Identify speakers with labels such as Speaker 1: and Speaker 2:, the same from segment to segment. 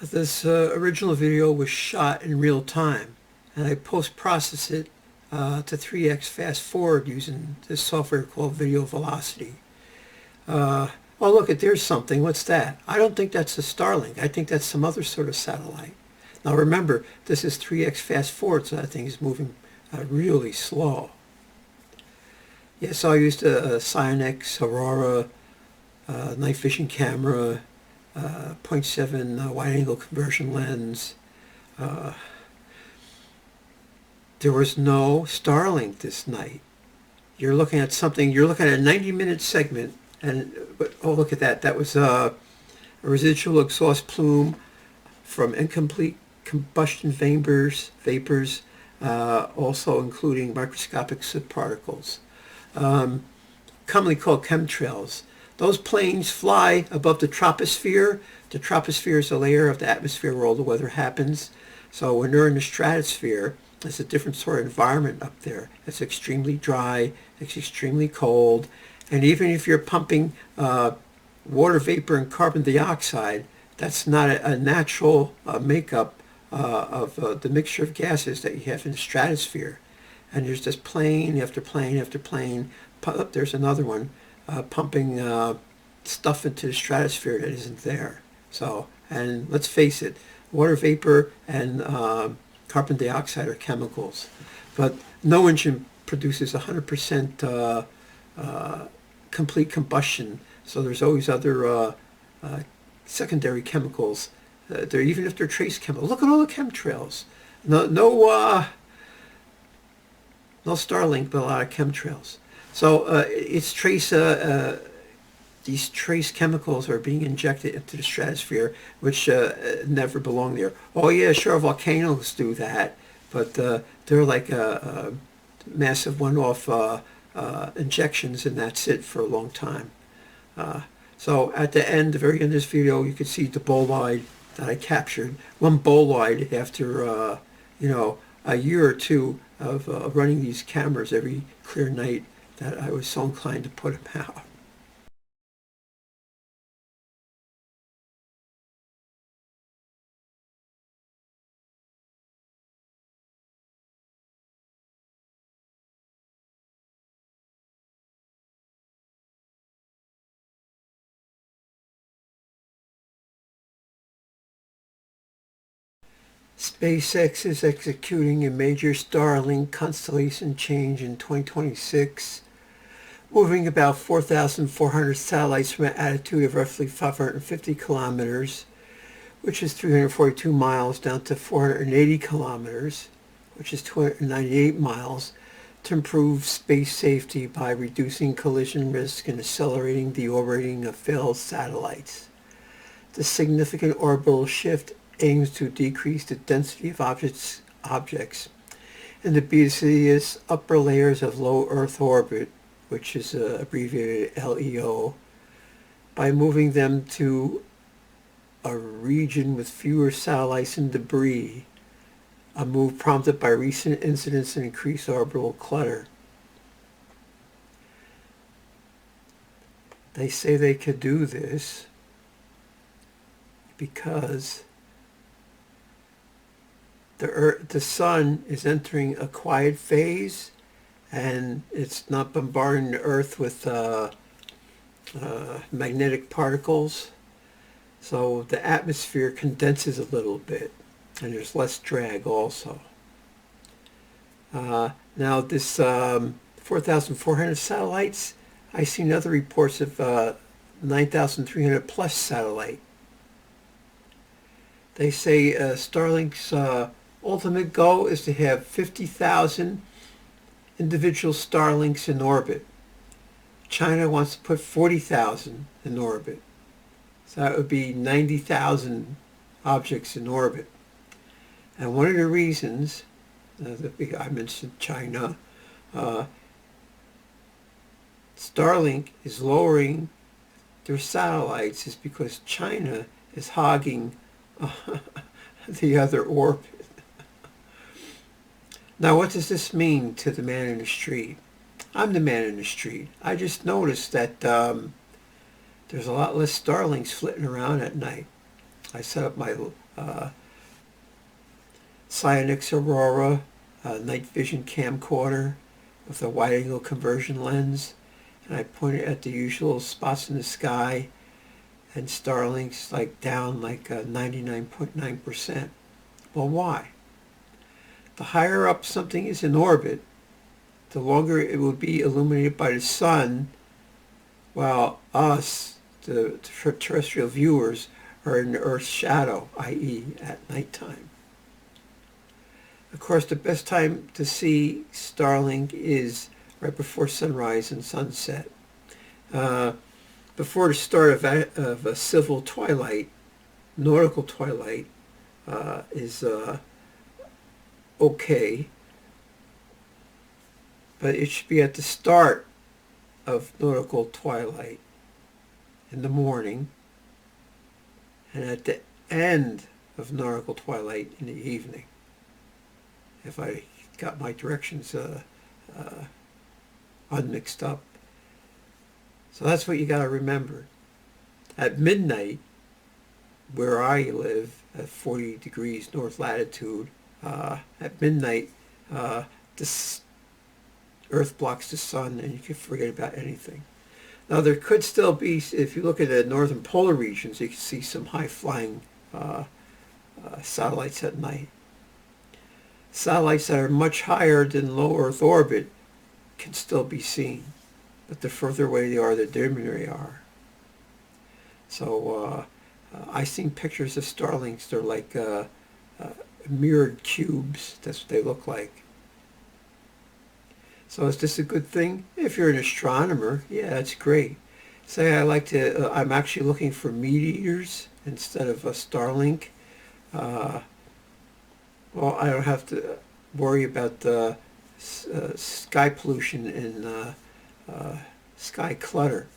Speaker 1: This original video was shot in real time, and I post-process it to 3x fast forward using this software called Video Velocity. Oh, look, there's something. What's that? I don't think that's a Starlink. I think that's some other sort of satellite. Now remember, this is 3x fast forward, so that thing is moving really slow. Yes, I used a sionyx, aurora, night vision camera, 0.7 wide-angle conversion lens. There was no Starlink this night. You're looking at something, you're looking at a 90-minute segment, and oh, look at that. That was a residual exhaust plume from incomplete combustion vapors, also including microscopic soot particles, commonly called chemtrails. Those planes fly above the troposphere. The troposphere is a layer of the atmosphere where all the weather happens. So when they're in the stratosphere, it's a different sort of environment up there. It's extremely dry, it's extremely cold, and even if you're pumping water vapor and carbon dioxide, that's not a natural makeup of the mixture of gases that you have in the stratosphere. And there's just plane after plane after plane. There's another one pumping stuff into the stratosphere that isn't there. So, and let's face it, water vapor and carbon dioxide are chemicals, but no engine produces 100% complete combustion. So there's always other secondary chemicals. Even if they're trace chemicals. Look at all the chemtrails. No Starlink, but a lot of chemtrails. So these trace chemicals are being injected into the stratosphere, which never belong there. Oh yeah, sure, volcanoes do that, but they're like a massive one-off injections, and that's it for a long time. So at the very end of this video, you can see the bolide that I captured. One bolide after a year or two of running these cameras every clear night, that I was so inclined to put them out. SpaceX is executing a major Starlink constellation change in 2026, moving about 4,400 satellites from an altitude of roughly 550 kilometers, which is 342 miles, down to 480 kilometers, which is 298 miles, to improve space safety by reducing collision risk and accelerating the orbiting of failed satellites. The significant orbital shift aims to decrease the density of objects in the BCS upper layers of low Earth orbit, which is abbreviated LEO, by moving them to a region with fewer satellites and debris, a move prompted by recent incidents and increased orbital clutter. They say they could do this because the sun is entering a quiet phase, and it's not bombarding the Earth with magnetic particles. So the atmosphere condenses a little bit, and there's less drag also. Now this 4,400 satellites, I've seen other reports of 9,300 plus satellite. They say Starlink's ultimate goal is to have 50,000 individual Starlinks in orbit. China wants to put 40,000 in orbit. So that would be 90,000 objects in orbit. And one of the reasons, I mentioned China, Starlink is lowering their satellites is because China is hogging the other orbit. Now, what does this mean to the man in the street? I'm the man in the street. I just noticed that there's a lot less Starlinks flitting around at night. I set up my Sionyx aurora, night vision camcorder with a wide angle conversion lens, and I point it at the usual spots in the sky, and Starlink's like down like 99.9%. Well, why? The higher up something is in orbit, the longer it will be illuminated by the sun, while us, the terrestrial viewers, are in the Earth's shadow, i.e. at nighttime. Of course, the best time to see Starlink is right before sunrise and sunset. Before the start of a civil twilight, nautical twilight, is okay, but it should be at the start of nautical twilight in the morning and at the end of nautical twilight in the evening, if I got my directions unmixed up. So that's what you got to remember. At midnight, where I live, at 40 degrees north latitude, at midnight, this Earth blocks the sun and you can forget about anything. Now there could still be, if you look at the northern polar regions, you can see some high-flying satellites at night. Satellites that are much higher than low Earth orbit can still be seen, but the further away they are, the dimmer they are. So I've seen pictures of Starlinks. They're like mirrored cubes. That's what they look like. So is this a good thing? If you're an astronomer, yeah, that's great. Say I'm actually looking for meteors instead of a Starlink. Well, I don't have to worry about the sky pollution and sky clutter.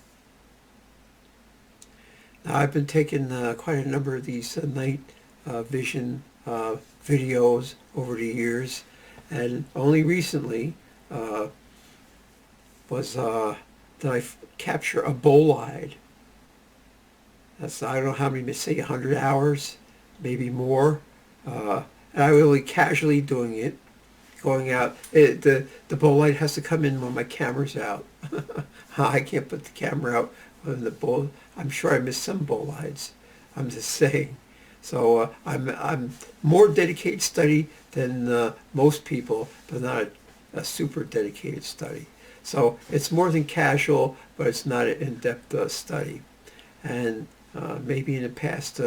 Speaker 1: Now, I've been taking quite a number of these night vision videos over the years, and only recently did I capture a bolide. That's, I don't know how many, say 100 hours, maybe more. And I really casually doing it, going out. The bolide has to come in when my camera's out. I can't put the camera out when the I'm sure I missed some bolides. I'm just saying. So I'm more dedicated study than most people, but not a super dedicated study. So it's more than casual, but it's not an in-depth study. And maybe in the past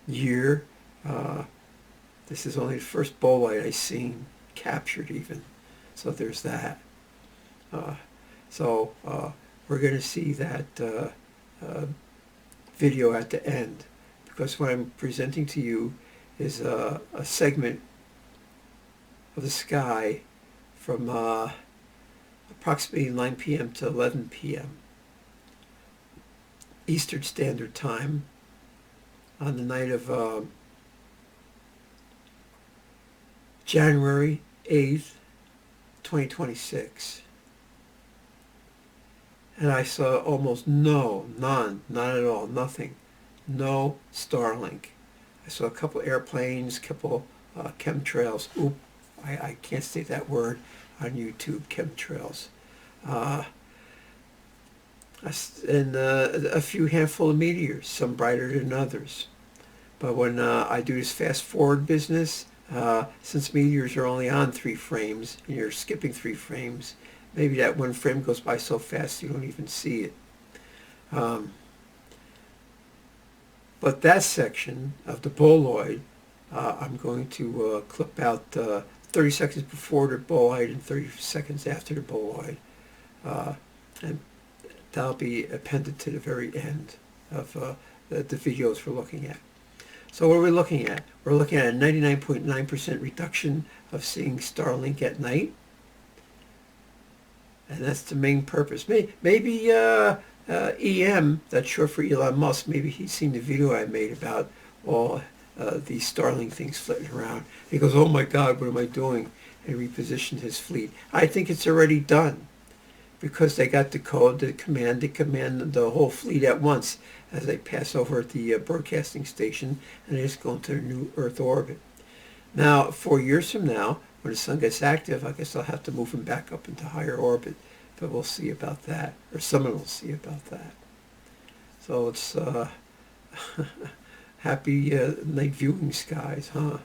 Speaker 1: year, this is only the first bolide I've seen captured even. So there's that. So we're going to see that video at the end, because what I'm presenting to you is a segment of the sky from approximately 9 p.m. to 11 p.m. Eastern Standard Time on the night of January 8th, 2026. And I saw almost none, not at all, nothing. No Starlink. I saw a couple airplanes, couple chemtrails. Oop, I can't say that word on YouTube, chemtrails. And a few handful of meteors, some brighter than others. But when I do this fast forward business, since meteors are only on 3 frames, and you're skipping 3 frames, maybe that one frame goes by so fast you don't even see it. But that section of the boloid, I'm going to clip out 30 seconds before the bolide and 30 seconds after the bolide. And that'll be appended to the very end of the videos we're looking at. So what are we looking at? We're looking at a 99.9% reduction of seeing Starlink at night. And that's the main purpose. Maybe EM, that's short for Elon Musk, maybe he's seen the video I made about all these Starlink things flitting around. He goes, oh my God, what am I doing? And repositioned his fleet. I think it's already done. because they got the code, the command, they command the whole fleet at once as they pass over the broadcasting station, and they just go into their new Earth orbit. Now, 4 years from now, when the sun gets active, I guess I'll have to move them back up into higher orbit, but we'll see about that, or someone will see about that. So it's happy night viewing skies, huh?